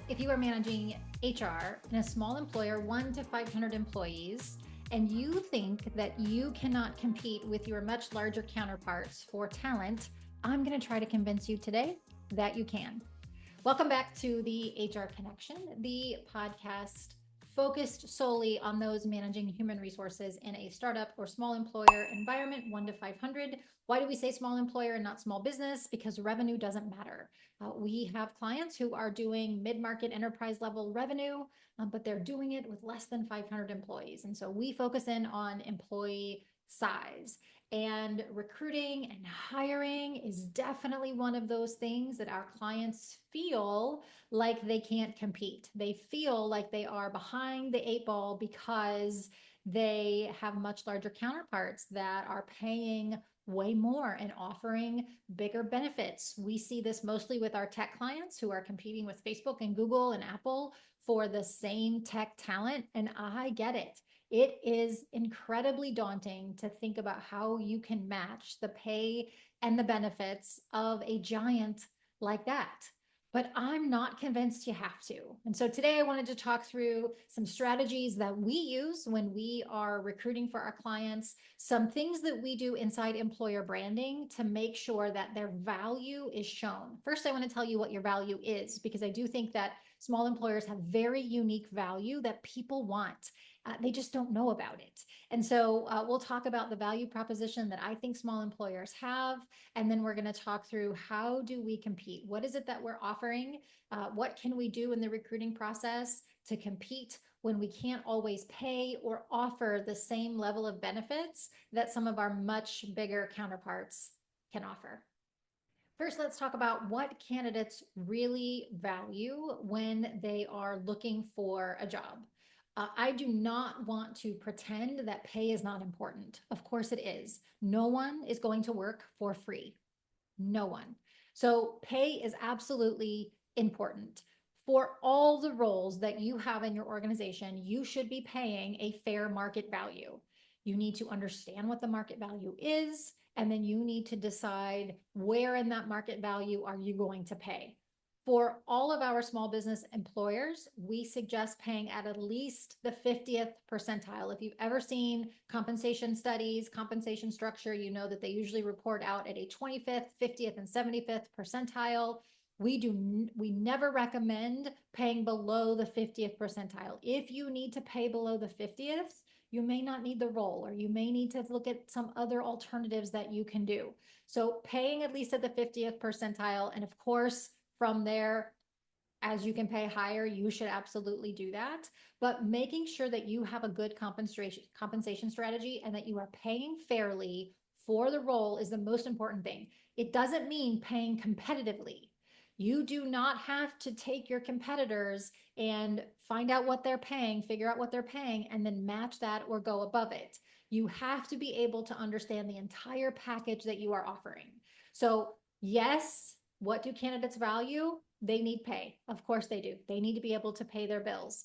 If you are managing HR in a small employer, 1 to 500 employees, and you think that you cannot compete with your much larger counterparts for talent, I'm going to try to convince you today that you can. Welcome back to the HR Connection, the podcast focused solely on those managing human resources in a startup or small employer environment, 1 to 500. Why do we say small employer and not small business? Because revenue doesn't matter. We have clients who are doing mid-market enterprise level revenue, but they're doing it with less than 500 employees. And so we focus in on employee size. And recruiting and hiring is definitely one of those things that our clients feel like they can't compete. They feel like they are behind the eight ball because they have much larger counterparts that are paying way more and offering bigger benefits. We see this mostly with our tech clients who are competing with Facebook and Google and Apple for the same tech talent. And I get it. It is incredibly daunting to think about how you can match the pay and the benefits of a giant like that. But I'm not convinced you have to. And so today I wanted to talk through some strategies that we use when we are recruiting for our clients, some things that we do inside employer branding to make sure that their value is shown. First, I want to tell you what your value is, because I do think that small employers have very unique value that people want. They just don't know about it. And so we'll talk about the value proposition that I think small employers have. And then we're going to talk through how do we compete? What is it that we're offering? What can we do in the recruiting process to compete when we can't always pay or offer the same level of benefits that some of our much bigger counterparts can offer? First, let's talk about what candidates really value when they are looking for a job. I do not want to pretend that pay is not important. Of course it is. No one is going to work for free. No one. So pay is absolutely important. For all the roles that you have in your organization, you should be paying a fair market value. You need to understand what the market value is, and then you need to decide where in that market value are you going to pay. For all of our small business employers, we suggest paying at least the 50th percentile. If you've ever seen compensation studies, compensation structure, you know that they usually report out at a 25th, 50th, and 75th percentile. We never recommend paying below the 50th percentile. If you need to pay below the 50th, you may not need the role, or you may need to look at some other alternatives that you can do. So paying at least at the 50th percentile, and of course, from there, as you can pay higher, you should absolutely do that. But making sure that you have a good compensation strategy and that you are paying fairly for the role is the most important thing. It doesn't mean paying competitively. You do not have to take your competitors and find out what they're paying, figure out what they're paying, and then match that or go above it. You have to be able to understand the entire package that you are offering. So, yes, what do candidates value? They need pay. Of course they do. They need to be able to pay their bills.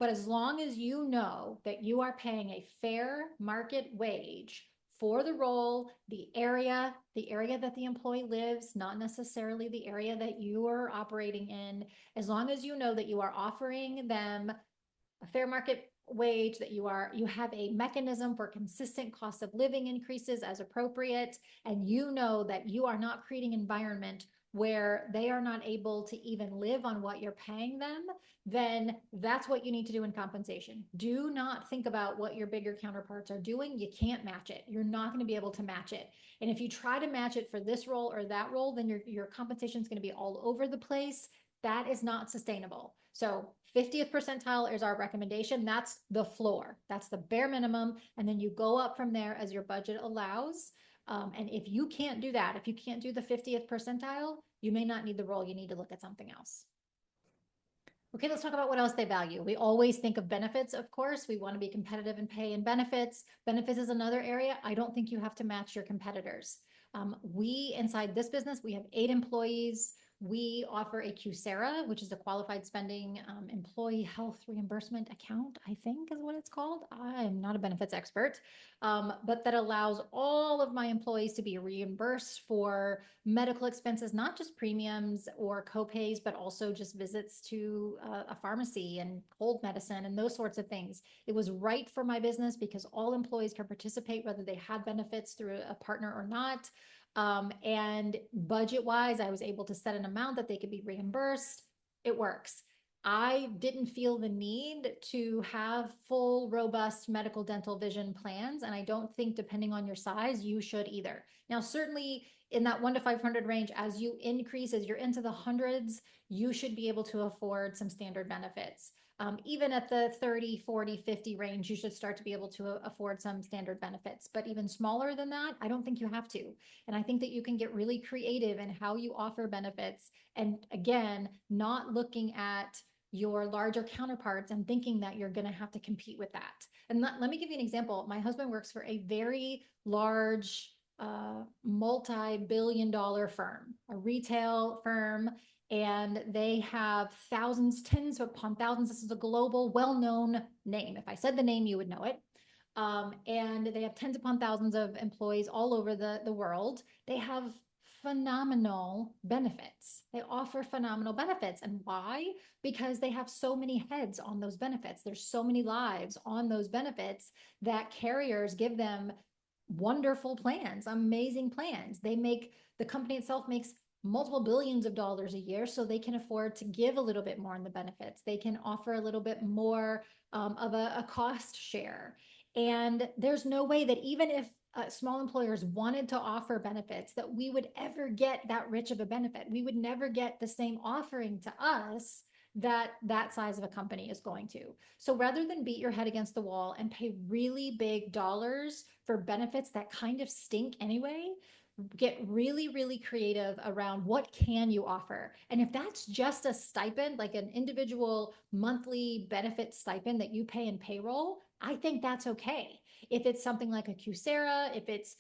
But as long as you know that you are paying a fair market wage for the role, the area that the employee lives, not necessarily the area that you are operating in, as long as you know that you are offering them a fair market wage, that you have a mechanism for consistent cost of living increases as appropriate, and you know that you are not creating an environment where they are not able to even live on what you're paying them, then that's what you need to do in compensation. Do not think about what your bigger counterparts are doing. You can't match it. You're not going to be able to match it. And if you try to match it for this role or that role, then your compensation is going to be all over the place. That is not sustainable. So 50th percentile is our recommendation. That's the floor. That's the bare minimum. And then you go up from there as your budget allows. And if you can't do that, if you can't do the 50th percentile, you may not need the role. You need to look at something else. Okay, let's talk about what else they value. We always think of benefits, of course. We want to be competitive in pay and benefits. Benefits is another area. I don't think you have to match your competitors. We, inside this business, we have 8 employees. We offer a Coursera, which is a qualified spending employee health reimbursement account, I think is what it's called. I am not a benefits expert, but that allows all of my employees to be reimbursed for medical expenses, not just premiums or copays, but also just visits to a pharmacy and cold medicine and those sorts of things. It was right for my business because all employees can participate, whether they had benefits through a partner or not. And budget wise, I was able to set an amount that they could be reimbursed. It works. I didn't feel the need to have full, robust medical, dental, vision plans. And I don't think, depending on your size, you should either. Now, certainly in that 1 to 500 range, as you increase, as you're into the hundreds, you should be able to afford some standard benefits. Even at the 30, 40, 50 range, you should start to be able to afford some standard benefits. But even smaller than that, I don't think you have to. And I think that you can get really creative in how you offer benefits. And again, not looking at your larger counterparts and thinking that you're going to have to compete with that. And let me give you an example. My husband works for a very large, multi-billion-dollar firm, a retail firm, and they have thousands, tens upon thousands. This is a global, well-known name. If I said the name, you would know it. And they have tens upon thousands of employees all over the world. They have phenomenal benefits. They offer phenomenal benefits. And why? Because they have so many heads on those benefits. There's so many lives on those benefits that carriers give them wonderful plans, amazing plans. The company itself makes multiple billions of dollars a year, so they can afford to give a little bit more in the benefits. They can offer a little bit more of a cost share. And there's no way that even if small employers wanted to offer benefits, that we would ever get that rich of a benefit. We would never get the same offering to us that size of a company is going to. So rather than beat your head against the wall and pay really big dollars for benefits that kind of stink anyway, get really, really creative around what can you offer. And if that's just a stipend, like an individual monthly benefit stipend that you pay in payroll, I think that's okay. If it's something like a Coursera, if it's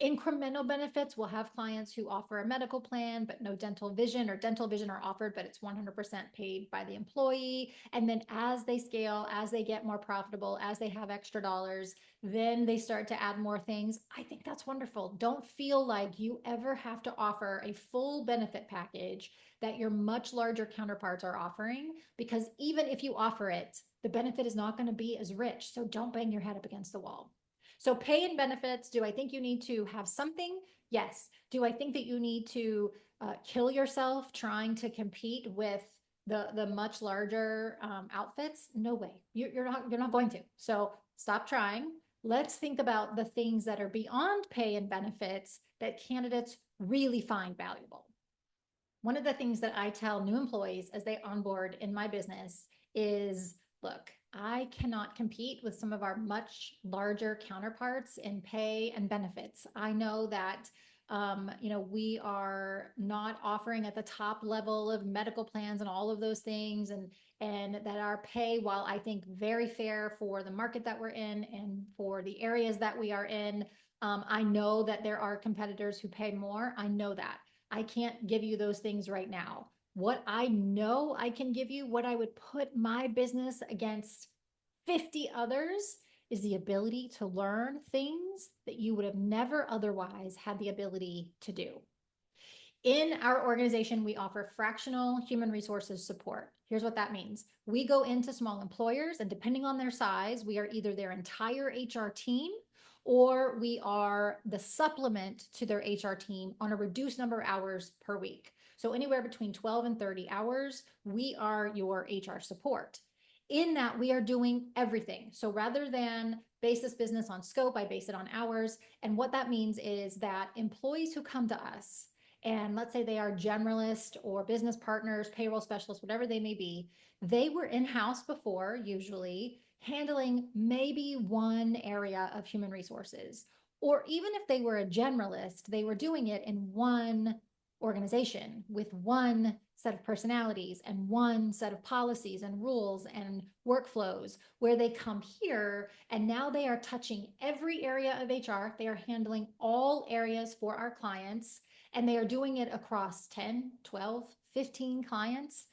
incremental benefits, we'll have clients who offer a medical plan, but no dental vision, or dental vision are offered, but it's 100% paid by the employee. And then as they scale, as they get more profitable, as they have extra dollars, then they start to add more things. I think that's wonderful. Don't feel like you ever have to offer a full benefit package that your much larger counterparts are offering, because even if you offer it, the benefit is not going to be as rich. So don't bang your head up against the wall. So pay and benefits, do I think you need to have something? Yes. Do I think that you need to kill yourself trying to compete with the much larger outfits? No way. You're not going to. So stop trying. Let's think about the things that are beyond pay and benefits that candidates really find valuable. One of the things that I tell new employees as they onboard in my business is, look, I cannot compete with some of our much larger counterparts in pay and benefits. I know that we are not offering at the top level of medical plans and all of those things, and that our pay, while I think very fair for the market that we're in and for the areas that we are in, I know that there are competitors who pay more. I know that. I can't give you those things right now. What I know I can give you, what I would put my business against 50 others, is the ability to learn things that you would have never otherwise had the ability to do. In our organization, we offer fractional human resources support. Here's what that means. We go into small employers, and depending on their size, we are either their entire HR team, or we are the supplement to their HR team on a reduced number of hours per week. So anywhere between 12 and 30 hours, we are your HR support. In that, we are doing everything. So rather than base this business on scope, I base it on hours. And what that means is that employees who come to us, and let's say they are generalists or business partners, payroll specialists, whatever they may be, they were in-house before, usually handling maybe one area of human resources. Or even if they were a generalist, they were doing it in one organization with one set of personalities and one set of policies and rules and workflows, where they come here and now they are touching every area of HR. They are handling all areas for our clients, and they are doing it across 10, 12, 15 clients.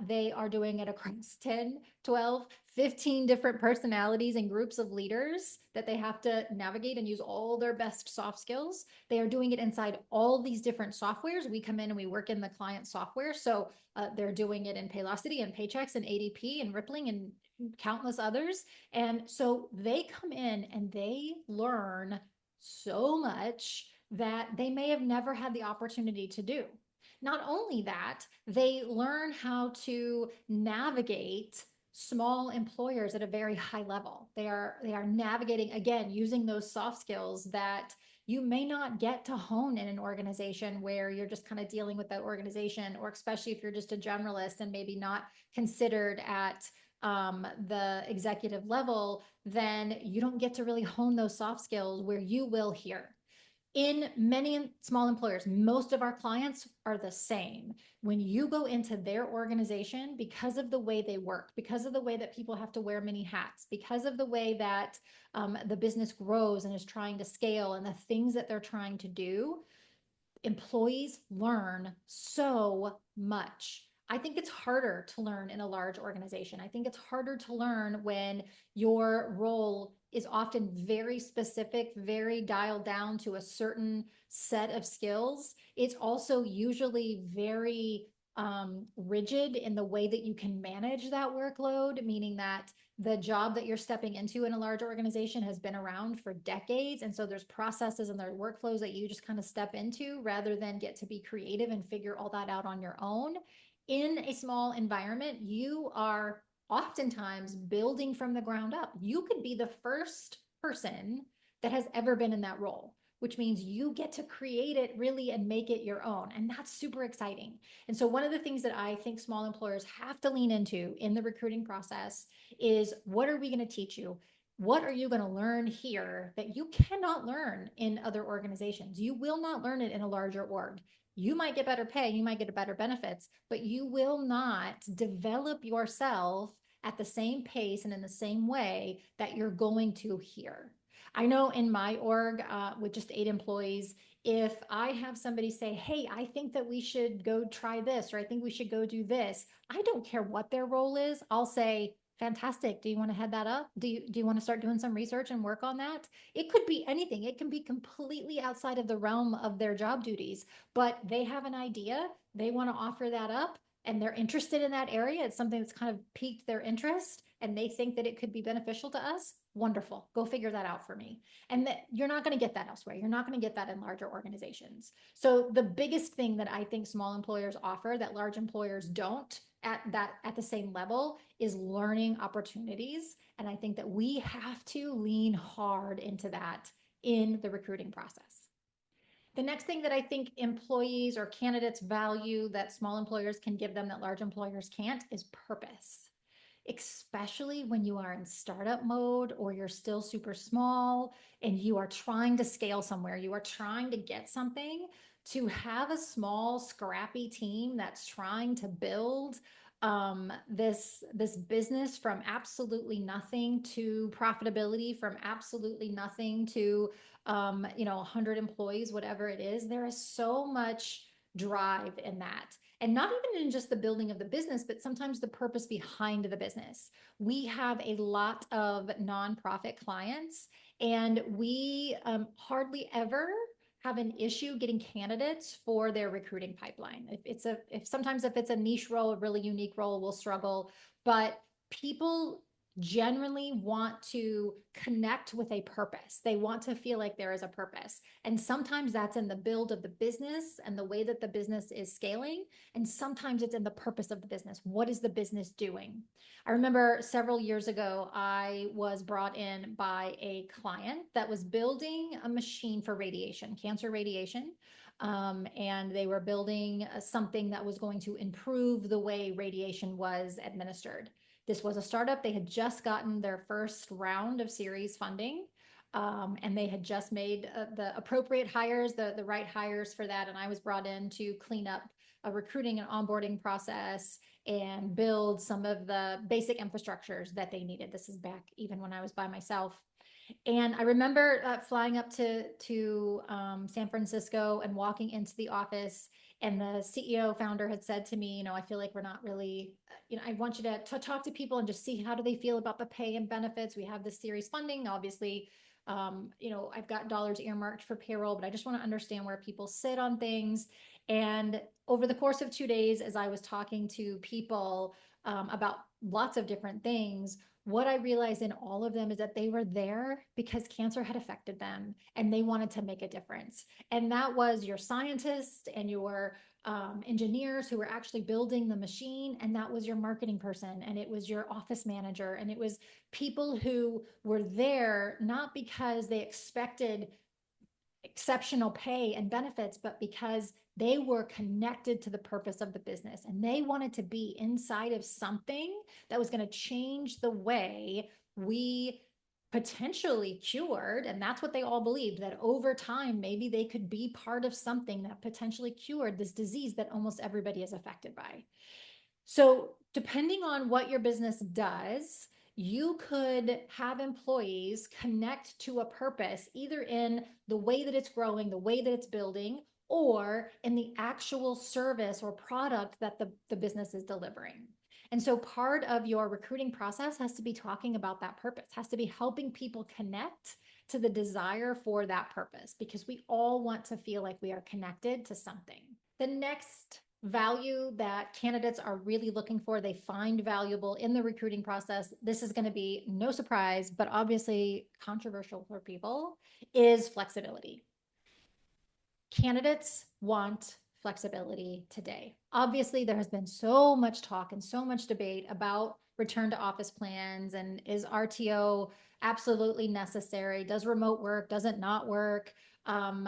They are doing it across 10, 12, 15 different personalities and groups of leaders that they have to navigate and use all their best soft skills. They are doing it inside all these different softwares. We come in and we work in the client software. So they're doing it in Paylocity and Paychex and ADP and Rippling and countless others. And so they come in and they learn so much that they may have never had the opportunity to do. Not only that, they learn how to navigate small employers at a very high level. They are navigating, again, using those soft skills that you may not get to hone in an organization where you're just kind of dealing with that organization, or especially if you're just a generalist and maybe not considered at the executive level, then you don't get to really hone those soft skills where you will here. In many small employers, most of our clients are the same. When you go into their organization, because of the way they work, because of the way that people have to wear many hats, because of the way that the business grows and is trying to scale and the things that they're trying to do, employees learn so much. I think it's harder to learn in a large organization. I think it's harder to learn when your role is often very specific, very dialed down to a certain set of skills. It's also usually very rigid in the way that you can manage that workload, meaning that the job that you're stepping into in a large organization has been around for decades. And so there's processes and there's workflows that you just kind of step into rather than get to be creative and figure all that out on your own. In a small environment, you are oftentimes building from the ground up. You could be the first person that has ever been in that role, which means you get to create it really and make it your own. And that's super exciting. And so one of the things that I think small employers have to lean into in the recruiting process is, what are we going to teach you? What are you going to learn here that you cannot learn in other organizations? You will not learn it in a larger org. You might get better pay, you might get better benefits, but you will not develop yourself at the same pace and in the same way that you're going to here. I know in my org with just 8 employees, if I have somebody say, hey, I think that we should go try this, or I think we should go do this, I don't care what their role is. I'll say, fantastic. Do you want to head that up? Do you want to start doing some research and work on that? It could be anything. It can be completely outside of the realm of their job duties, but they have an idea. They want to offer that up and they're interested in that area. It's something that's kind of piqued their interest and they think that it could be beneficial to us. Wonderful. Go figure that out for me. And that you're not going to get that elsewhere. You're not going to get that in larger organizations. So the biggest thing that I think small employers offer that large employers don't at the same level is learning opportunities. And I think that we have to lean hard into that in the recruiting process. The next thing that I think employees or candidates value that small employers can give them that large employers can't is purpose, especially when you are in startup mode or you're still super small and you are trying to scale somewhere, you are trying to get something. To have a small, scrappy team that's trying to build this business from absolutely nothing to profitability, from absolutely nothing to 100 employees, whatever it is, there is so much drive in that. And not even in just the building of the business, but sometimes the purpose behind the business. We have a lot of nonprofit clients, and we hardly ever have an issue getting candidates for their recruiting pipeline. If sometimes if it's a niche role, a really unique role, we'll struggle, but people generally want to connect with a purpose. They want to feel like there is a purpose. And sometimes that's in the build of the business and the way that the business is scaling. And sometimes it's in the purpose of the business. What is the business doing? I remember several years ago, I was brought in by a client that was building a machine for radiation, cancer radiation. And they were building something that was going to improve the way radiation was administered. This was a startup. They had just gotten their first round of series funding. And they had just made the appropriate hires, the right hires for that. And I was brought in to clean up a recruiting and onboarding process and build some of the basic infrastructures that they needed. This is back even when I was by myself. And I remember flying up to San Francisco and walking into the office, and the CEO founder had said to me, I feel like we're not really, I want you to talk to people and just see how do they feel about the pay and benefits. We have this series funding, obviously. I've got dollars earmarked for payroll, but I just want to understand where people sit on things. And over the course of 2 days, as I was talking to people about lots of different things, what I realized in all of them is that they were there because cancer had affected them and they wanted to make a difference. And that was your scientists and your engineers who were actually building the machine. And that was your marketing person. And it was your office manager. And it was people who were there not because they expected exceptional pay and benefits, but because they were connected to the purpose of the business and they wanted to be inside of something that was going to change the way we potentially cured. And that's what they all believed, that over time, maybe they could be part of something that potentially cured this disease that almost everybody is affected by. So, depending on what your business does, you could have employees connect to a purpose, either in the way that it's growing, the way that it's building, or in the actual service or product that the business is delivering. And so part of your recruiting process has to be talking about that purpose, has to be helping people connect to the desire for that purpose, because we all want to feel like we are connected to something. The next value that candidates are really looking for, they find valuable in the recruiting process, this is going to be no surprise, but obviously controversial for people, is flexibility. Candidates want flexibility today. Obviously, there has been so much talk and so much debate about return to office plans, and is RTO absolutely necessary? Does remote work? Does it not work? Um,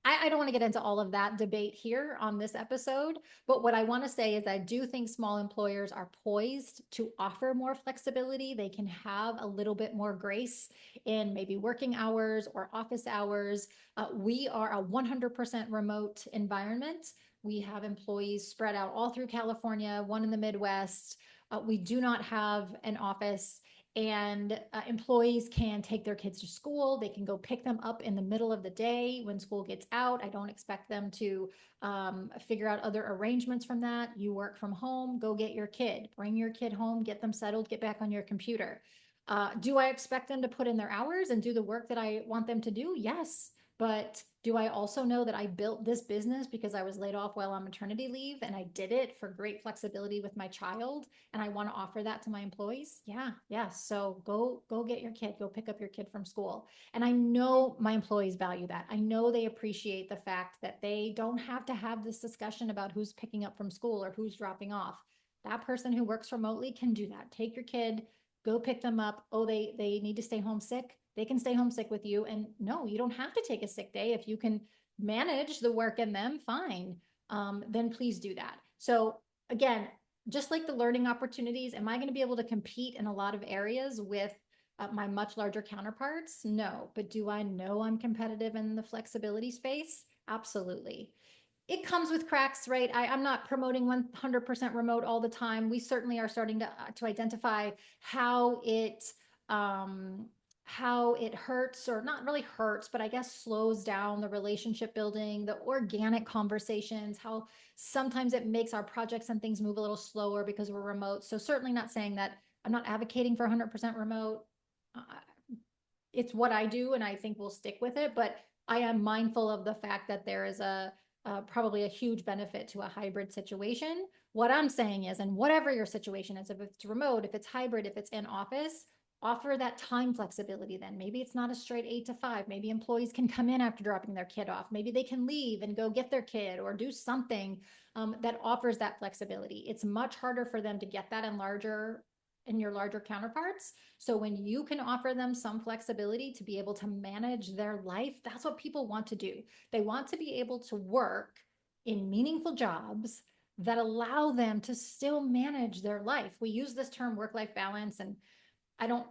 I don't want to get into all of that debate here on this episode, but what I want to say is I do think small employers are poised to offer more flexibility. They can have a little bit more grace in maybe working hours or office hours. We are a 100% remote environment. We have employees spread out all through California, one in the Midwest. We do not have an office, and employees can take their kids to school. They can go pick them up in the middle of the day when school gets out. I don't expect them to figure out other arrangements from that. You work from home, go get your kid, bring your kid home, get them settled, get back on your computer. Do I expect them to put in their hours and do the work that I want them to do? Yes. But do I also know that I built this business because I was laid off while on maternity leave and I did it for great flexibility with my child, and I want to offer that to my employees? Yeah, yes. So go get your kid, go pick up your kid from school. And I know my employees value that. I know they appreciate the fact that they don't have to have this discussion about who's picking up from school or who's dropping off. That person who works remotely can do that. Take your kid, go pick them up. Oh, they need to stay home sick. They can stay home sick with you. And no, you don't have to take a sick day. If you can manage the work in them, fine. Then please do that. So again, just like the learning opportunities, am I going to be able to compete in a lot of areas with my much larger counterparts? No. But do I know I'm competitive in the flexibility space? Absolutely. It comes with cracks, right? I'm not promoting 100% remote all the time. We certainly are starting to identify how it um, hurts, or not really hurts, but I guess slows down the relationship building, the organic conversations, how sometimes it makes our projects and things move a little slower because we're remote. So certainly not saying that I'm not advocating for 100% remote. Uh, it's what I do, and I think we'll stick with it. But I am mindful of the fact that there is probably a huge benefit to a hybrid situation. What I'm saying is, and whatever your situation is, if it's remote, if it's hybrid, if it's in office, offer that time flexibility. Then maybe it's not a straight 8 to 5. Maybe employees can come in after dropping their kid off. Maybe they can leave and go get their kid or do something that offers that flexibility. It's much harder for them to get that in your larger counterparts. So when you can offer them some flexibility to be able to manage their life, that's what people want to do. They want to be able to work in meaningful jobs that allow them to still manage their life. We use this term work-life balance, and I don't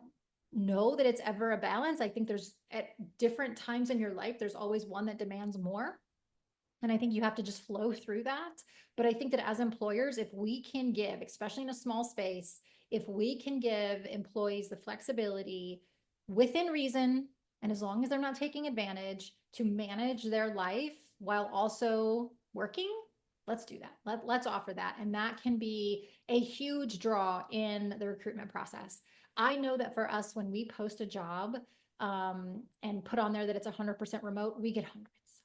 know that it's ever a balance. I think there's at different times in your life, there's always one that demands more. And I think you have to just flow through that. But I think that as employers, if we can give, especially in a small space, if we can give employees the flexibility within reason, and as long as they're not taking advantage to manage their life while also working, let's do that. Let's offer that. And that can be a huge draw in the recruitment process. I know that for us, when we post a job and put on there that it's 100% remote, we get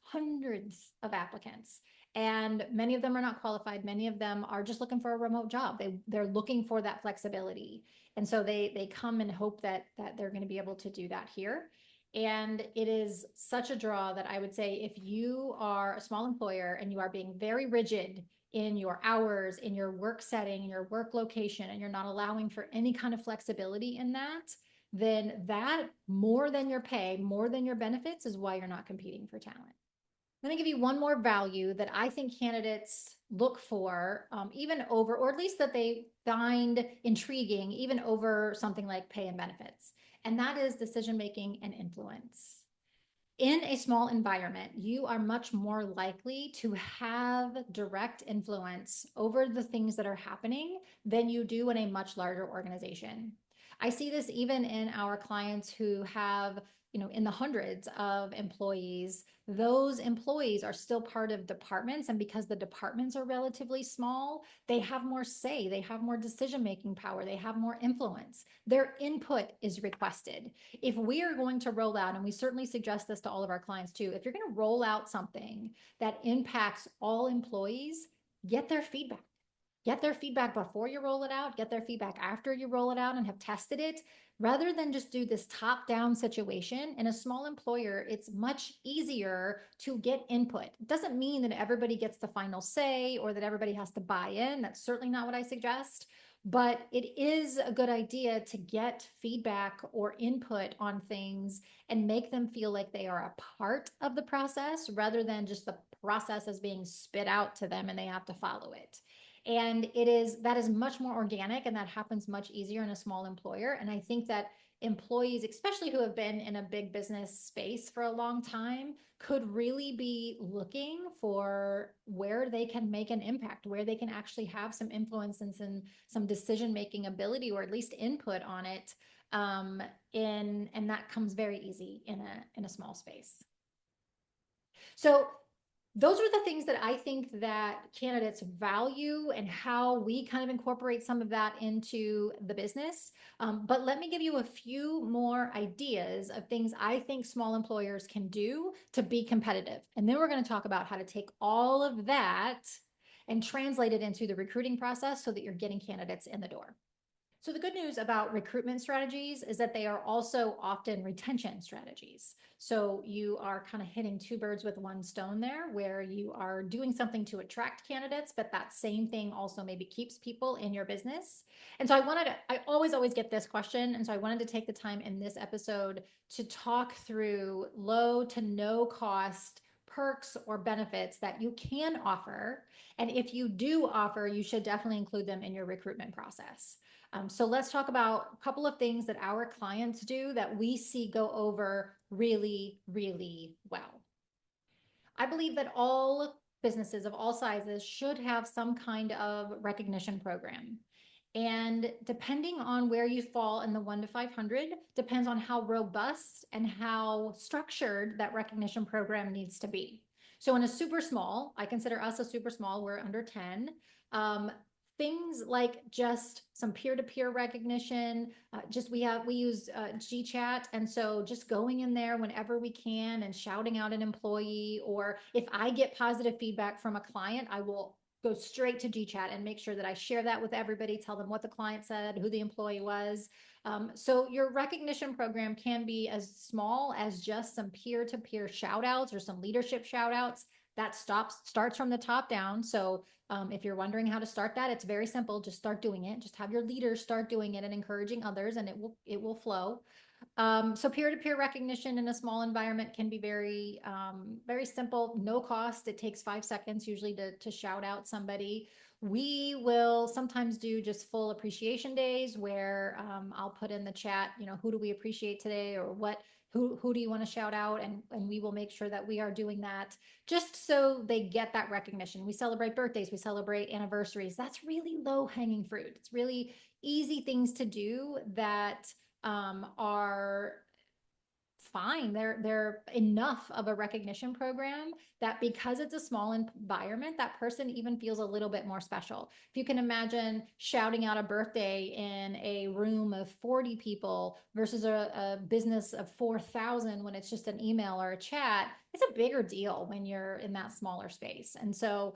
hundreds of applicants. And many of them are not qualified. Many of them are just looking for a remote job. They're looking for that flexibility. And so they come and hope that they're going to be able to do that here. And it is such a draw that I would say if you are a small employer and you are being very rigid in your hours, in your work setting, in your work location, and you're not allowing for any kind of flexibility in that, then that more than your pay, more than your benefits is why you're not competing for talent. Let me give you one more value that I think candidates look for, even over, or at least that they find intriguing, even over something like pay and benefits. And that is decision making and influence. In a small environment, you are much more likely to have direct influence over the things that are happening than you do in a much larger organization. I see this even in our clients who have, in the hundreds of employees. Those employees are still part of departments, and because the departments are relatively small, they have more say, they have more decision-making power, they have more influence. Their input is requested. If we are going to roll out, and we certainly suggest this to all of our clients too, if you're going to roll out something that impacts all employees, get their feedback. Get their feedback before you roll it out, get their feedback after you roll it out and have tested it, rather than just do this top-down situation. In a small employer, it's much easier to get input. It doesn't mean that everybody gets the final say or that everybody has to buy in. That's certainly not what I suggest. But it is a good idea to get feedback or input on things and make them feel like they are a part of the process rather than just the process as being spit out to them and they have to follow it. And that is much more organic, and that happens much easier in a small employer. And I think that employees, especially who have been in a big business space for a long time, could really be looking for where they can make an impact, where they can actually have some influence and some decision-making ability, or at least input on it. And that comes very easy in a small space. So those are the things that I think that candidates value and how we kind of incorporate some of that into the business. But let me give you a few more ideas of things I think small employers can do to be competitive. And then we're going to talk about how to take all of that and translate it into the recruiting process so that you're getting candidates in the door. So the good news about recruitment strategies is that they are also often retention strategies. So you are kind of hitting two birds with one stone there, where you are doing something to attract candidates, but that same thing also maybe keeps people in your business. And so I always get this question. And so I wanted to take the time in this episode to talk through low to no cost perks or benefits that you can offer. And if you do offer, you should definitely include them in your recruitment process. So let's talk about a couple of things that our clients do that we see go over really, really well. I believe that all businesses of all sizes should have some kind of recognition program. And depending on where you fall in the 1 to 500, depends on how robust and how structured that recognition program needs to be. So in a super small, I consider us a super small, we're under 10. Things like just some peer-to-peer recognition, we use GChat, and so just going in there whenever we can and shouting out an employee, or if I get positive feedback from a client, I will go straight to GChat and make sure that I share that with everybody, tell them what the client said, who the employee was. So your recognition program can be as small as just some peer-to-peer shout outs or some leadership shout outs. That starts from the top down. So if you're wondering how to start that, it's very simple. Just start doing it. Just have your leaders start doing it and encouraging others, and it will flow. So peer-to-peer recognition in a small environment can be very simple, no cost. It takes 5 seconds usually to shout out somebody. We will sometimes do just full appreciation days where I'll put in the chat, who do we appreciate today, or who do you want to shout out? And we will make sure that we are doing that just so they get that recognition. We celebrate birthdays, we celebrate anniversaries. That's really low hanging fruit. It's really easy things to do that are fine. They're enough of a recognition program that because it's a small environment, that person even feels a little bit more special. If you can imagine shouting out a birthday in a room of 40 people versus a business of 4,000 when it's just an email or a chat, it's a bigger deal when you're in that smaller space. And so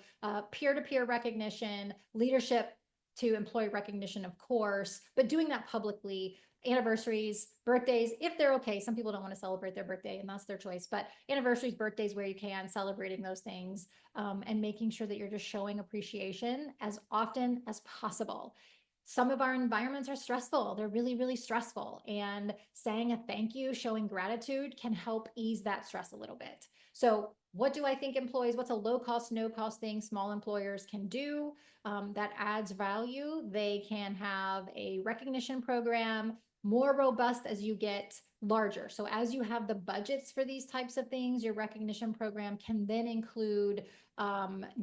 peer-to-peer recognition, leadership to employee recognition, of course, but doing that publicly, anniversaries, birthdays, if they're okay. Some people don't want to celebrate their birthday, and that's their choice. But anniversaries, birthdays, where you can, celebrating those things, and making sure that you're just showing appreciation as often as possible. Some of our environments are stressful. They're really, really stressful. And saying a thank you, showing gratitude can help ease that stress a little bit. So, what do I think employees, what's a low cost, no cost thing small employers can do that adds value? They can have a recognition program, more robust as you get larger. So as you have the budgets for these types of things, your recognition program can then include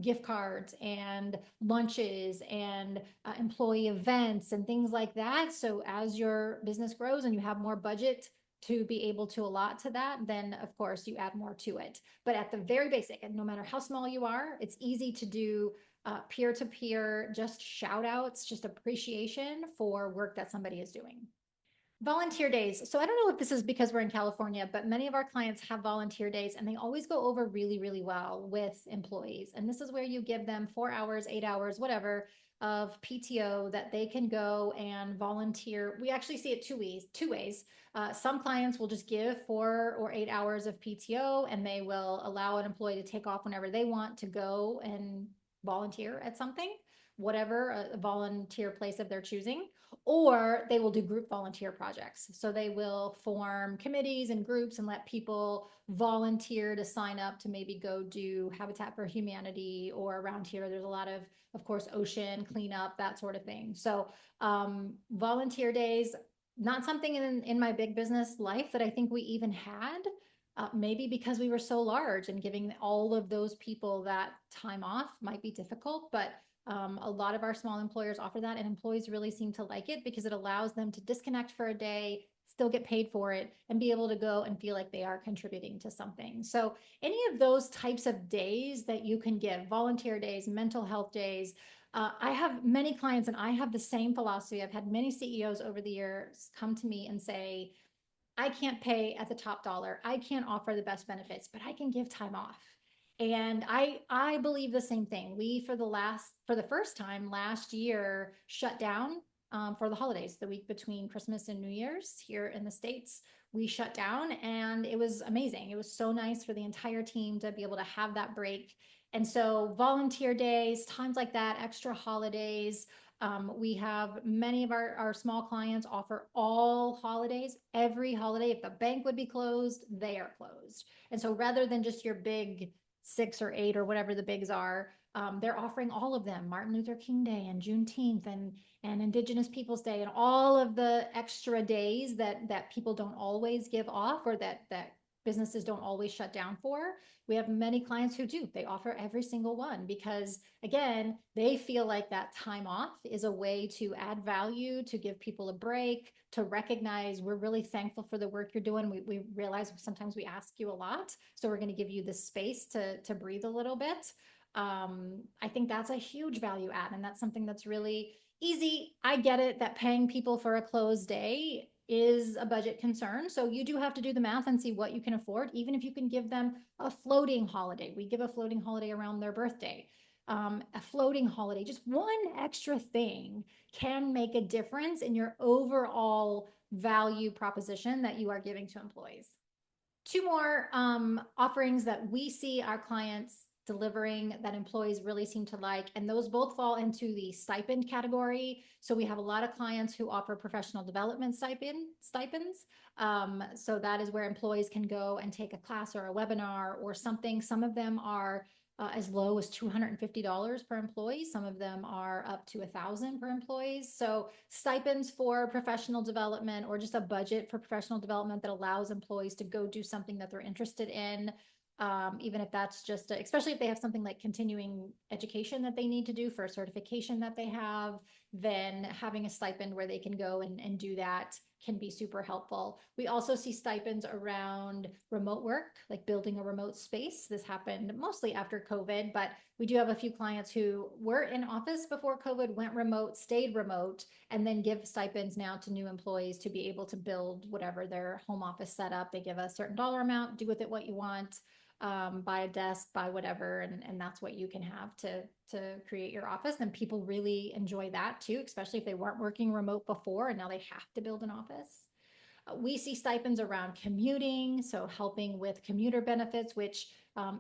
gift cards and lunches and employee events and things like that. So as your business grows and you have more budget to be able to allot to that, then of course you add more to it. But at the very basic, and no matter how small you are, it's easy to do peer-to-peer, just shout outs, just appreciation for work that somebody is doing. Volunteer days. So I don't know if this is because we're in California, but many of our clients have volunteer days and they always go over really, really well with employees. And this is where you give them 4 hours, 8 hours, whatever of PTO that they can go and volunteer. We actually see it two ways. Some clients will just give 4 or 8 hours of PTO and they will allow an employee to take off whenever they want to go and volunteer at something, whatever a volunteer place of their choosing, or they will do group volunteer projects. So they will form committees and groups and let people volunteer to sign up to maybe go do Habitat for Humanity, or around here, there's a lot of course, ocean cleanup, that sort of thing. So volunteer days, not something in my big business life that I think we even had. Maybe because we were so large and giving all of those people that time off might be difficult, but a lot of our small employers offer that, and employees really seem to like it because it allows them to disconnect for a day, still get paid for it, and be able to go and feel like they are contributing to something. So any of those types of days that you can give, volunteer days, mental health days. I have many clients and I have the same philosophy. I've had many CEOs over the years come to me and say, I can't pay at the top dollar. I can't offer the best benefits, but I can give time off. And I believe the same thing. We for the first time last year shut down for the holidays, the week between Christmas and New Year's here in the States. We shut down and it was amazing. It was so nice for the entire team to be able to have that break. And so volunteer days, times like that, extra holidays, we have many of our small clients offer all holidays, every holiday. If the bank would be closed, they are closed. And so rather than just your big 6 or 8 or whatever the bigs are, they're offering all of them: Martin Luther King Day and Juneteenth and Indigenous Peoples Day and all of the extra days that people don't always give off, or that businesses don't always shut down for. We have many clients who do. They offer every single one because, again, they feel like that time off is a way to add value, to give people a break, to recognize we're really thankful for the work you're doing. We realize sometimes we ask you a lot, so we're going to give you the space to breathe a little bit. I think that's a huge value add, and that's something that's really easy. I get it that paying people for a closed day is a budget concern. So you do have to do the math and see what you can afford, even if you can give them a floating holiday. We give a floating holiday around their birthday. A floating holiday, just one extra thing can make a difference in your overall value proposition that you are giving to employees. Two more offerings that we see our clients delivering that employees really seem to like. And those both fall into the stipend category. So we have a lot of clients who offer professional development stipends. So that is where employees can go and take a class or a webinar or something. Some of them are as low as $250 per employee. Some of them are up to $1,000 per employees. So stipends for professional development, or just a budget for professional development that allows employees to go do something that they're interested in. Even if that's just, especially if they have something like continuing education that they need to do for a certification that they have, then having a stipend where they can go and do that can be super helpful. We also see stipends around remote work, like building a remote space. This happened mostly after COVID, but we do have a few clients who were in office before COVID, went remote, stayed remote, and then give stipends now to new employees to be able to build whatever their home office setup. They give a certain dollar amount, do with it what you want. Buy a desk, buy whatever, and that's what you can have to create your office. And people really enjoy that too, especially if they weren't working remote before and now they have to build an office. We see stipends around commuting, so helping with commuter benefits, which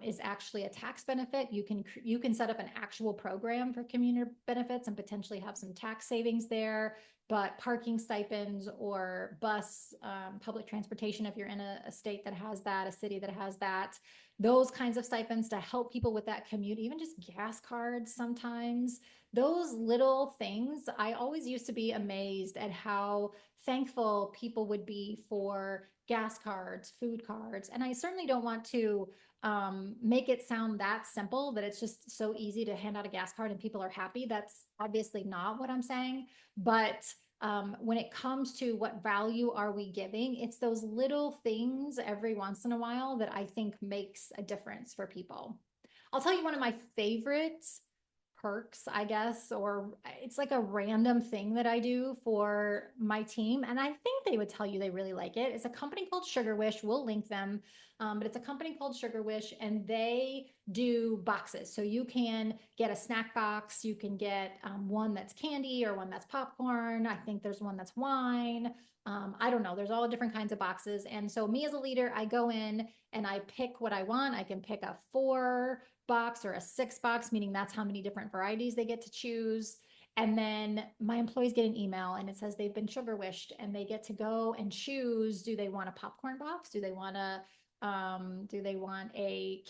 is actually a tax benefit. You can set up an actual program for commuter benefits and potentially have some tax savings there. But parking stipends or bus, public transportation, if you're in a state that has that, a city that has that, those kinds of stipends to help people with that commute, even just gas cards sometimes. Those little things, I always used to be amazed at how thankful people would be for gas cards, food cards. And I certainly don't want to make it sound that simple, that it's just so easy to hand out a gas card and people are happy. That's obviously not what I'm saying. But when it comes to what value are we giving, it's those little things every once in a while that I think makes a difference for people. I'll tell you one of my favorite perks, I guess, or it's like a random thing that I do for my team. And I think they would tell you they really like it. It's a company called Sugarwish. We'll link them. But it's a company called Sugarwish, and they do boxes. So you can get a snack box. You can get one that's candy or one that's popcorn. I think there's one that's wine. I don't know. There's all different kinds of boxes. And so me as a leader, I go in and I pick what I want. I can pick a 4 box or a 6 box, meaning that's how many different varieties they get to choose. And then my employees get an email and it says they've been sugar wished, and they get to go and choose, do they want a popcorn box? Do they want a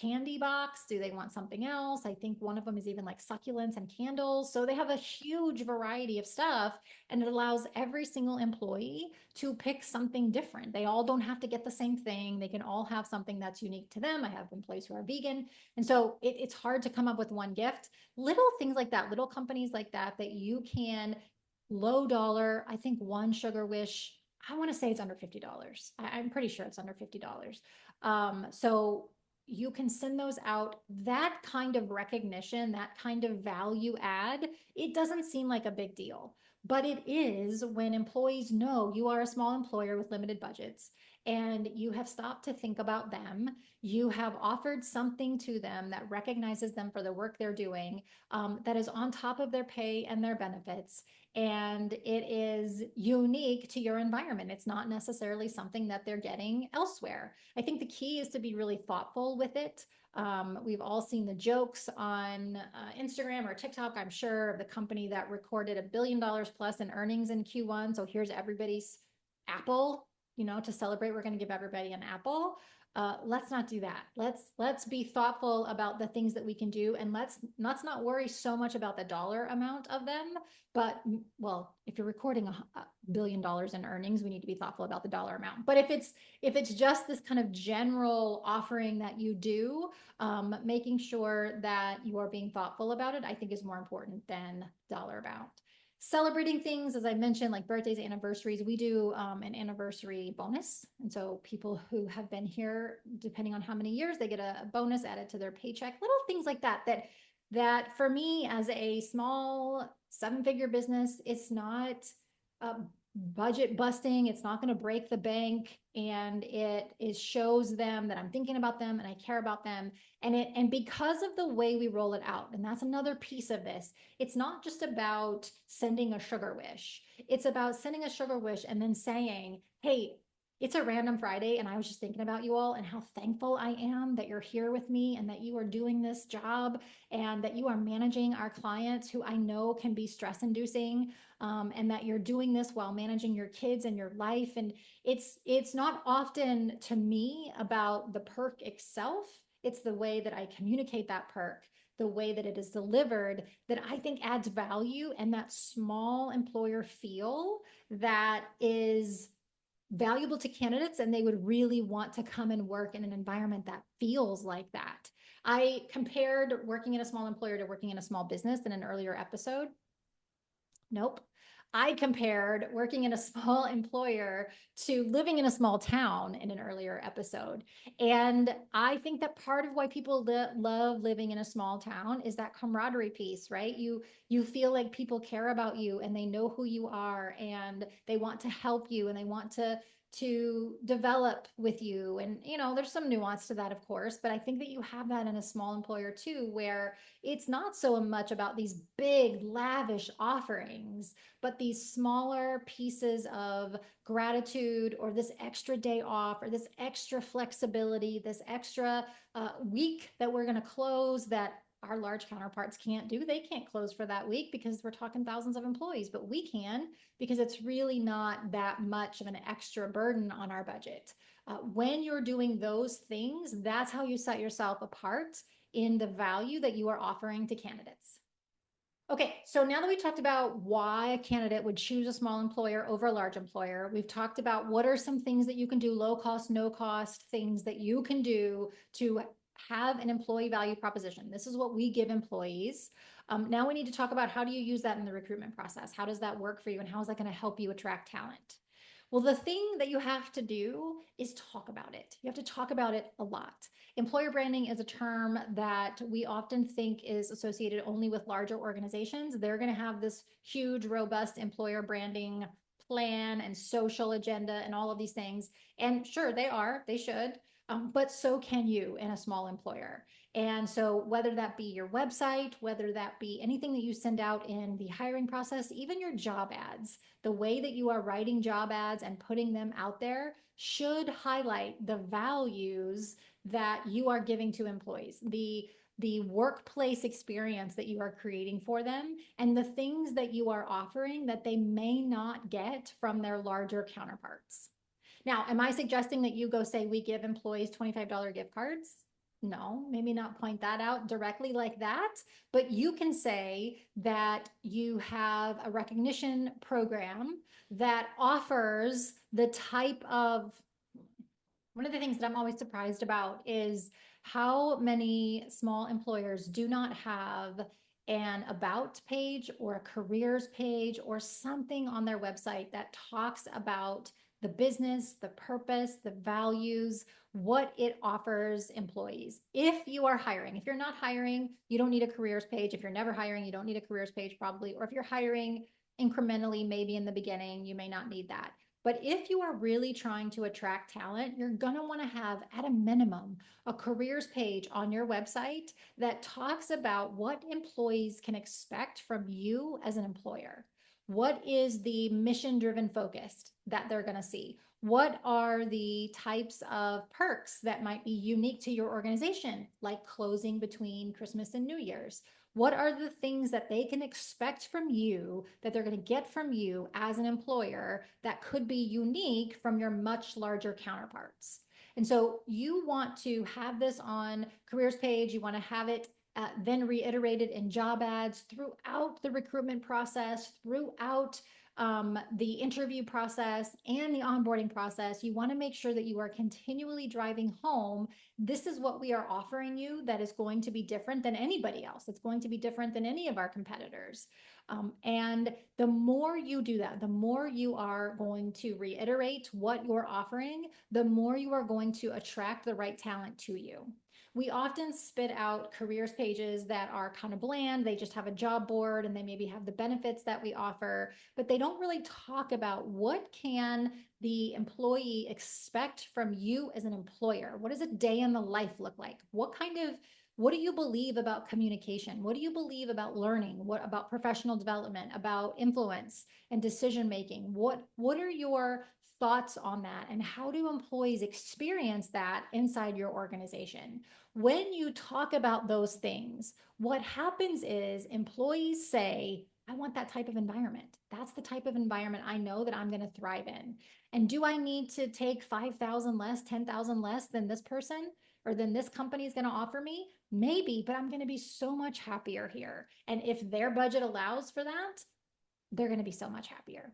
candy box? Do they want something else? I think one of them is even like succulents and candles. So they have a huge variety of stuff, and it allows every single employee to pick something different. They all don't have to get the same thing. They can all have something that's unique to them. I have employees who are vegan. And so it's hard to come up with one gift. Little things like that, little companies like that, that you can low dollar. I think one Sugar Wish, I want to say it's under $50. I'm pretty sure it's under $50. So you can send those out. That kind of recognition, that kind of value add, it doesn't seem like a big deal, but it is when employees know you are a small employer with limited budgets and you have stopped to think about them. You have offered something to them that recognizes them for the work they're doing, that is on top of their pay and their benefits. And it is unique to your environment. It's not necessarily something that they're getting elsewhere. I think the key is to be really thoughtful with it. We've all seen the jokes on Instagram or TikTok, I'm sure, of the company that recorded $1 billion plus in earnings in Q1. So here's everybody's apple, to celebrate. We're going to give everybody an apple. Let's not do that. Let's be thoughtful about the things that we can do, and let's not worry so much about the dollar amount of them. But well, if you're recording $1 billion in earnings, we need to be thoughtful about the dollar amount. But if it's just this kind of general offering that you do, making sure that you are being thoughtful about it, I think is more important than dollar amount. Celebrating things, as I mentioned, like birthdays, anniversaries, we do an anniversary bonus. And so people who have been here, depending on how many years, they get a bonus added to their paycheck. Little things like that for me as a small 7-figure business, it's not budget busting. It's not going to break the bank, and it shows them that I'm thinking about them and I care about them. And because of the way we roll it out, and that's another piece of this, it's not just about sending a sugar wish. It's about sending a sugar wish and then saying, hey, It's a random Friday, and I was just thinking about you all and how thankful I am that you're here with me and that you are doing this job and that you are managing our clients who I know can be stress inducing, and that you're doing this while managing your kids and your life. And it's not often to me about the perk itself. It's the way that I communicate that perk, the way that it is delivered, that I think adds value, and that small employer feel that is valuable to candidates, and they would really want to come and work in an environment that feels like that. I compared working in a small employer to working in a small business in an earlier episode. Nope. I compared working in a small employer to living in a small town in an earlier episode. And I think that part of why people love living in a small town is that camaraderie piece, right? You feel like people care about you and they know who you are and they want to help you and they want to develop with you. And there's some nuance to that, of course, but I think that you have that in a small employer too, where it's not so much about these big, lavish offerings, but these smaller pieces of gratitude, or this extra day off, or this extra flexibility, this extra week that we're going to close that our large counterparts can't do. They can't close for that week because we're talking thousands of employees, but we can because it's really not that much of an extra burden on our budget. When you're doing those things, that's how you set yourself apart in the value that you are offering to candidates. Okay, so now that we talked about why a candidate would choose a small employer over a large employer, we've talked about what are some things that you can do, low cost, no cost things that you can do to have an employee value proposition. This is what we give employees. Now we need to talk about how do you use that in the recruitment process? How does that work for you? And how is that going to help you attract talent? Well, the thing that you have to do is talk about it. You have to talk about it a lot. Employer branding is a term that we often think is associated only with larger organizations. They're going to have this huge, robust employer branding plan and social agenda and all of these things. And sure, they should, but so can you in a small employer. And so, whether that be your website, whether that be anything that you send out in the hiring process, even your job ads, the way that you are writing job ads and putting them out there should highlight the values that you are giving to employees, the workplace experience that you are creating for them, and the things that you are offering that they may not get from their larger counterparts. Now, am I suggesting that you go say we give employees $25 gift cards? No, maybe not point that out directly like that, but you can say that you have a recognition program that offers the type of, one of the things that I'm always surprised about is how many small employers do not have an about page or a careers page or something on their website that talks about the business, the purpose, the values, what it offers employees. If you are hiring, if you're not hiring, you don't need a careers page. If you're never hiring, you don't need a careers page probably. Or if you're hiring incrementally, maybe in the beginning, you may not need that. But if you are really trying to attract talent, you're going to want to have, at a minimum, a careers page on your website that talks about what employees can expect from you as an employer. What is the mission driven focus that they're going to see? What are the types of perks that might be unique to your organization, like closing between Christmas and New Year's? What are the things that they can expect from you that they're going to get from you as an employer that could be unique from your much larger counterparts? And so you want to have this on careers page. You want to have it then reiterated in job ads throughout the recruitment process, throughout the interview process and the onboarding process. You want to make sure that you are continually driving home. This is what we are offering you that is going to be different than anybody else. It's going to be different than any of our competitors. And the more you do that, the more you are going to reiterate what you're offering, the more you are going to attract the right talent to you. We often spit out careers pages that are kind of bland. They just have a job board and they maybe have the benefits that we offer, but they don't really talk about what can the employee expect from you as an employer. What does a day in the life look like? What do you believe about communication? What do you believe about learning? What about professional development, about influence and decision making? What are your thoughts on that, and how do employees experience that inside your organization? When you talk about those things, what happens is employees say, I want that type of environment. That's the type of environment I know that I'm going to thrive in. And do I need to take 5,000 less, 10,000 less than this person or than this company is going to offer me? Maybe, but I'm going to be so much happier here. And if their budget allows for that, they're going to be so much happier.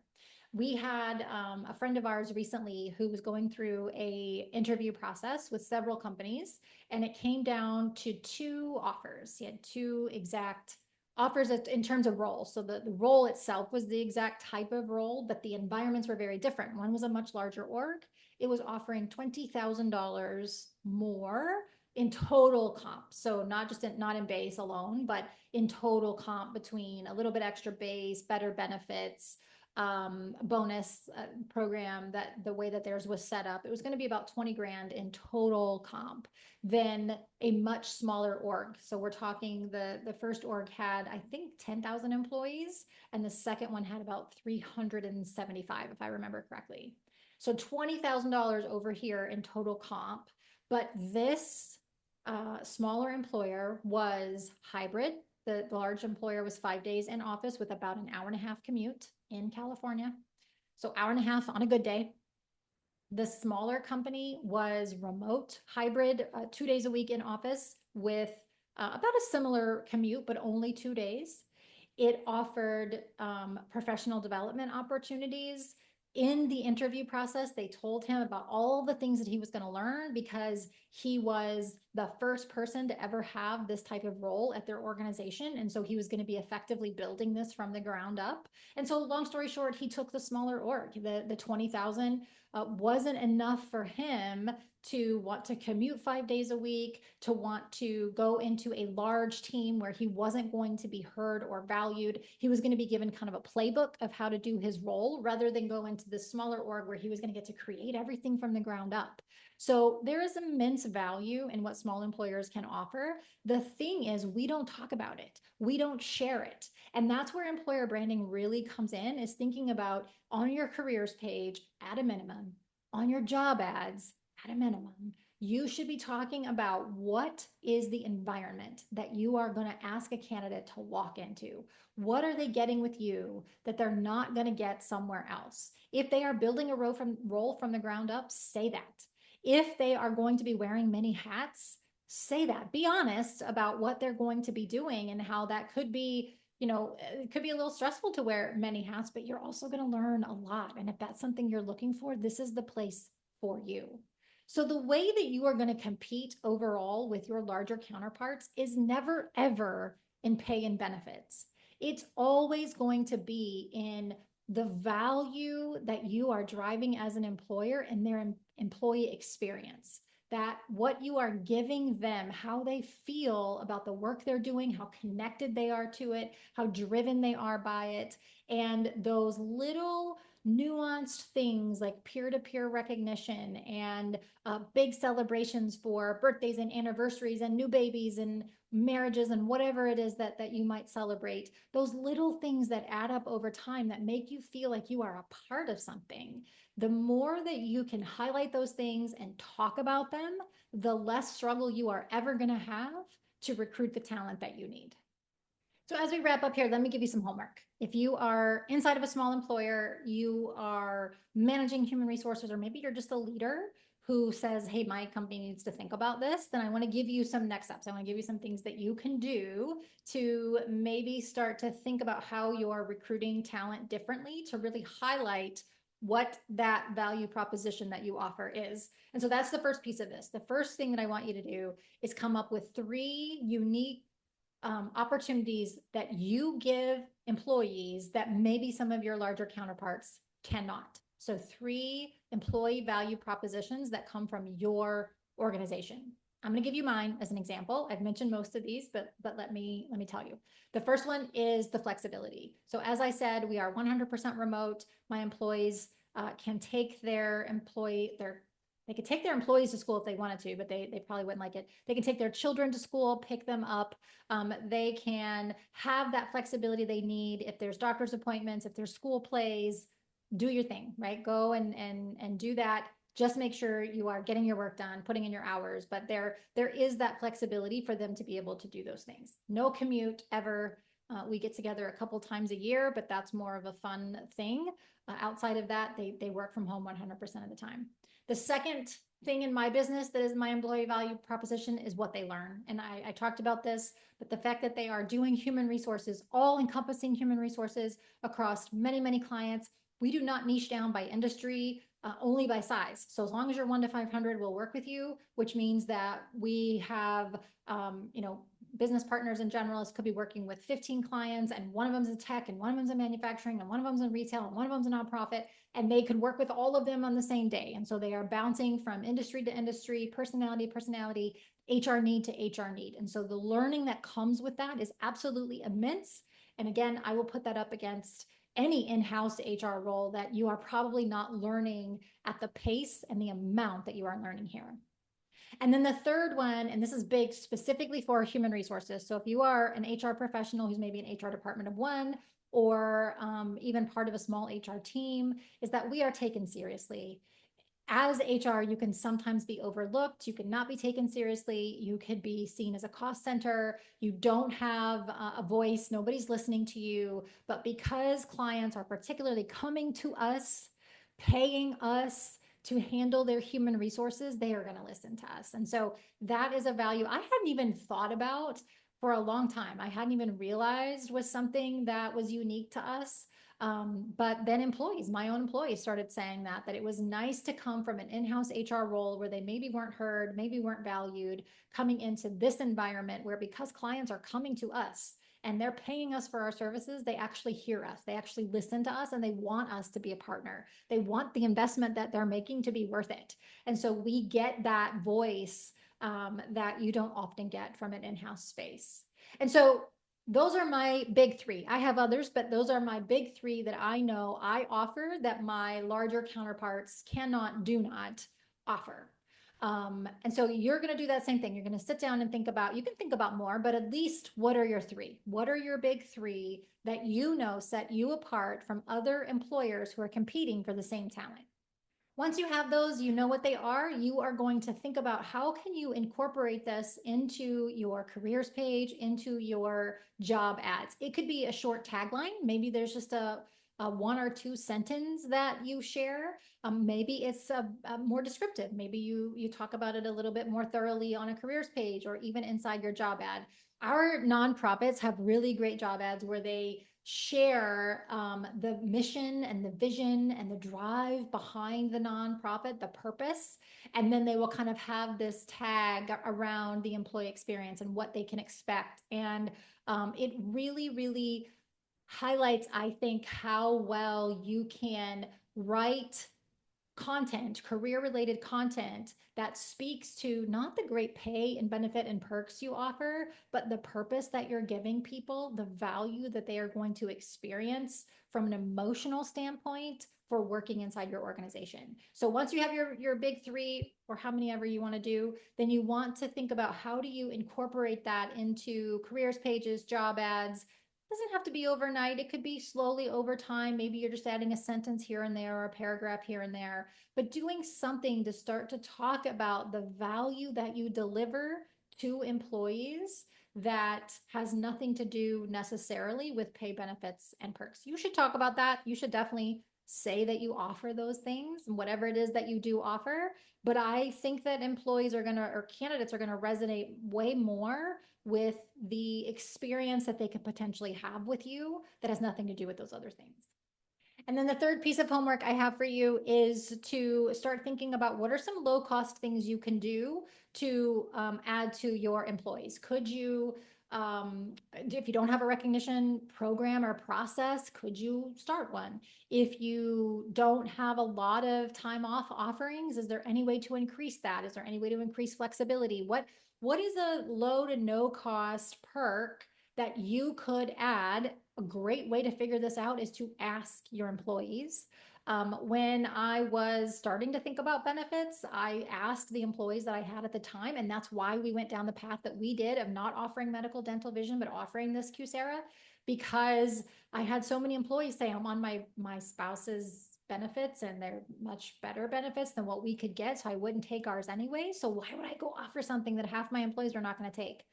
We had a friend of ours recently who was going through a interview process with several companies, and it came down to two offers. He had two exact offers in terms of role. So the role itself was the exact type of role, but the environments were very different. One was a much larger org. It was offering $20,000 more in total comp. So not in base alone, but in total comp, between a little bit extra base, better benefits, bonus program, that the way that theirs was set up, it was going to be about 20 grand in total comp, than a much smaller org. So we're talking the first org had, I think, 10,000 employees, and the second one had about 375, if I remember correctly. So $20,000 over here in total comp. But this smaller employer was hybrid. The large employer was 5 days in office with about an hour and a half commute in California. So hour and a half on a good day. The smaller company was remote, hybrid, 2 days a week in office with about a similar commute, but only 2 days. It offered professional development opportunities. In the interview process, they told him about all the things that he was going to learn, because he was the first person to ever have this type of role at their organization. And so he was going to be effectively building this from the ground up. And so long story short, he took the smaller org. The 20,000 wasn't enough for him to want to commute 5 days a week, to want to go into a large team where he wasn't going to be heard or valued. He was going to be given kind of a playbook of how to do his role, rather than go into the smaller org where he was going to get to create everything from the ground up. So there is immense value in what small employers can offer. The thing is, we don't talk about it. We don't share it. And that's where employer branding really comes in, is thinking about, on your careers page, at a minimum, on your job ads, at a minimum, you should be talking about what is the environment that you are going to ask a candidate to walk into. What are they getting with you that they're not going to get somewhere else? If they are building a role from the ground up, say that. If they are going to be wearing many hats, say that. Be honest about what they're going to be doing, and how that could be, it could be a little stressful to wear many hats, but you're also going to learn a lot. And if that's something you're looking for, this is the place for you. So the way that you are going to compete overall with your larger counterparts is never, ever in pay and benefits. It's always going to be in the value that you are driving as an employer and their employee experience. That what you are giving them, how they feel about the work they're doing, how connected they are to it, how driven they are by it, and those little nuanced things like peer-to-peer recognition, and big celebrations for birthdays and anniversaries and new babies and marriages and whatever it is that you might celebrate. Those little things that add up over time, that make you feel like you are a part of something. The more that you can highlight those things and talk about them, the less struggle you are ever going to have to recruit the talent that you need. So as we wrap up here, let me give you some homework. If you are inside of a small employer, you are managing human resources, or maybe you're just a leader who says, hey, my company needs to think about this, then I want to give you some next steps. I want to give you some things that you can do to maybe start to think about how you're recruiting talent differently, to really highlight what that value proposition that you offer is. And so that's the first piece of this. The first thing that I want you to do is come up with 3 unique opportunities that you give employees that maybe some of your larger counterparts cannot. So 3 employee value propositions that come from your organization. I'm going to give you mine as an example. I've mentioned most of these, but let me tell you. The first one is the flexibility. So as I said, we are 100% remote. My employees can take they could take their employees to school if they wanted to, but they probably wouldn't like it. They can take their children to school, pick them up. They can have that flexibility they need if there's doctor's appointments, if there's school plays, do your thing, right? Go and do that. Just make sure you are getting your work done, putting in your hours, but there is that flexibility for them to be able to do those things. No commute ever. We get together a couple times a year, but that's more of a fun thing. Outside of that, they work from home 100% of the time. The second thing in my business that is my employee value proposition is what they learn. And I talked about this, but the fact that they are doing human resources, all encompassing human resources across many, many clients. We do not niche down by industry, only by size. So as long as you're 1 to 500, we'll work with you, which means that we have, business partners and generalists could be working with 15 clients, and one of them's in tech, and one of them's in manufacturing, and one of them's in retail, and one of them's a nonprofit, and they could work with all of them on the same day. And so they are bouncing from industry to industry, personality to personality, HR need to HR need. And so the learning that comes with that is absolutely immense. And again, I will put that up against any in-house HR role that you are probably not learning at the pace and the amount that you are learning here. And then the third one, and this is big specifically for human resources. So if you are an HR professional who's maybe an HR department of one, or even part of a small HR team, is that we are taken seriously. As HR, you can sometimes be overlooked. You could not be taken seriously. You could be seen as a cost center. You don't have a voice. Nobody's listening to you. But because clients are particularly coming to us, paying us to handle their human resources, they are going to listen to us. And so that is a value I hadn't even thought about for a long time. I hadn't even realized was something that was unique to us. But then my own employees started saying that it was nice to come from an in-house HR role where they maybe weren't heard, maybe weren't valued, coming into this environment where, because clients are coming to us and they're paying us for our services, they actually hear us, they actually listen to us, and they want us to be a partner. They want the investment that they're making to be worth it. And so we get that voice that you don't often get from an in-house space. And so those are my big three. I have others, but those are my big three that I know I offer that my larger counterparts do not offer. And so you're going to do that same thing. You're going to sit down and think about, you can think about more, but at least what are your three? What are your big three that you know set you apart from other employers who are competing for the same talent? Once you have those, you know what they are, you are going to think about how can you incorporate this into your careers page, into your job ads. It could be a short tagline. Maybe there's just a one or two sentence that you share. Maybe it's a more descriptive. Maybe you talk about it a little bit more thoroughly on a careers page or even inside your job ad. Our nonprofits have really great job ads where they share the mission and the vision and the drive behind the nonprofit, the purpose, and then they will kind of have this tag around the employee experience and what they can expect. And it really, really highlights, I think, how well you can write content, career related content that speaks to not the great pay and benefit and perks you offer, but the purpose that you're giving people, the value that they are going to experience from an emotional standpoint for working inside your organization. So once you have your big three, or how many ever you want to do, then you want to think about how do you incorporate that into careers pages, job ads. Doesn't have to be overnight. It could be slowly over time. Maybe you're just adding a sentence here and there or a paragraph here and there, but doing something to start to talk about the value that you deliver to employees that has nothing to do necessarily with pay, benefits, and perks. You should talk about that. You should definitely say that you offer those things and whatever it is that you do offer. But I think that employees are going to, or candidates are going to resonate way more with the experience that they could potentially have with you that has nothing to do with those other things. And then the third piece of homework I have for you is to start thinking about what are some low cost things you can do to add to your employees. Could you, if you don't have a recognition program or process, could you start one? If you don't have a lot of time off offerings, is there any way to increase that? Is there any way to increase flexibility? What is a low to no cost perk that you could add? A great way to figure this out is to ask your employees. When I was starting to think about benefits, I asked the employees that I had at the time, and that's why we went down the path that we did of not offering medical, dental, vision, but offering this Coursera, because I had so many employees say, I'm on my spouse's benefits, and they're much better benefits than what we could get. So I wouldn't take ours anyway. So why would I go offer something that half my employees are not going to take?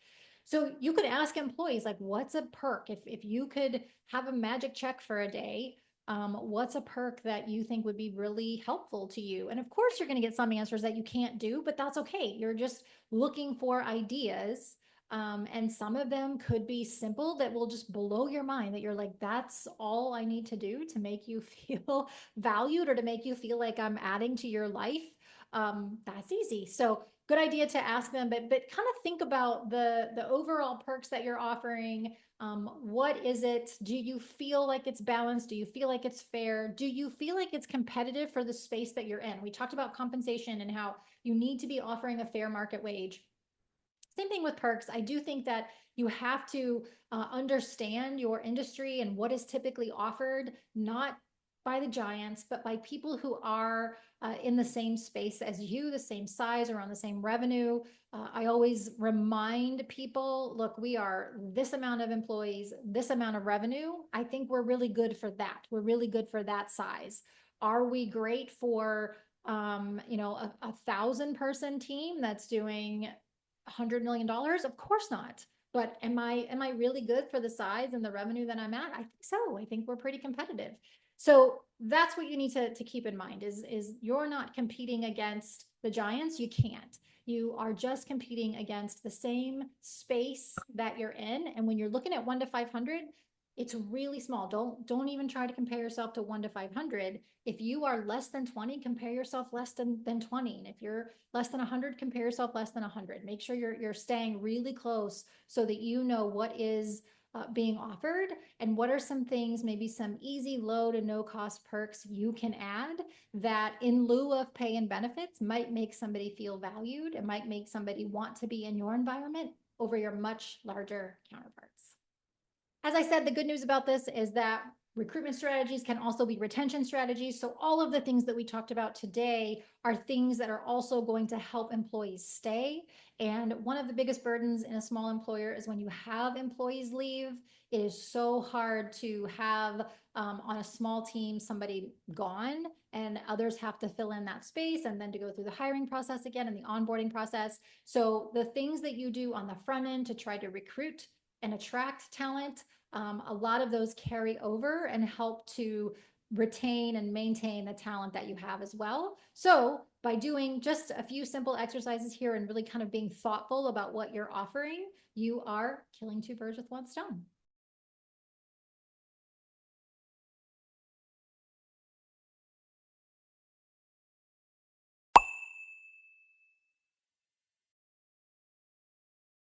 So you could ask employees, like, what's a perk? If you could have a magic check for a day, what's a perk that you think would be really helpful to you? And of course, you're going to get some answers that you can't do, but that's okay. You're just looking for ideas. And some of them could be simple that will just blow your mind, that you're like, that's all I need to do to make you feel valued or to make you feel like I'm adding to your life. That's easy. So good idea to ask them, but kind of think about the overall perks that you're offering. What is it? Do you feel like it's balanced? Do you feel like it's fair? Do you feel like it's competitive for the space that you're in? We talked about compensation and how you need to be offering a fair market wage. Same thing with perks. I do think that you have to understand your industry and what is typically offered, not by the giants, but by people who are in the same space as you, the same size, or on the same revenue. I always remind people, look, we are this amount of employees, this amount of revenue. I think we're really good for that. We're really good for that size. Are we great for a 1,000-person team that's doing $100 million? Of course not. But am I really good for the size and the revenue that I'm at? I think so. I think we're pretty competitive. So that's what you need to keep in mind is you're not competing against the giants. You can't. You are just competing against the same space that you're in. And when you're looking at 1 to 500, it's really small. Don't even try to compare yourself to 1 to 500. If you are less than 20, compare yourself less than 20. And if you're less than 100, compare yourself less than 100. Make sure you're staying really close so that you know what is being offered and what are some things, maybe some easy, low to no cost perks you can add that in lieu of pay and benefits might make somebody feel valued. It might make somebody want to be in your environment over your much larger counterparts. As I said, the good news about this is that recruitment strategies can also be retention strategies. So all of the things that we talked about today are things that are also going to help employees stay. And one of the biggest burdens in a small employer is when you have employees leave. It is so hard to have on a small team somebody gone and others have to fill in that space and then to go through the hiring process again and the onboarding process. So the things that you do on the front end to try to recruit and attract talent, a lot of those carry over and help to retain and maintain the talent that you have as well. So by doing just a few simple exercises here and really kind of being thoughtful about what you're offering, you are killing two birds with one stone.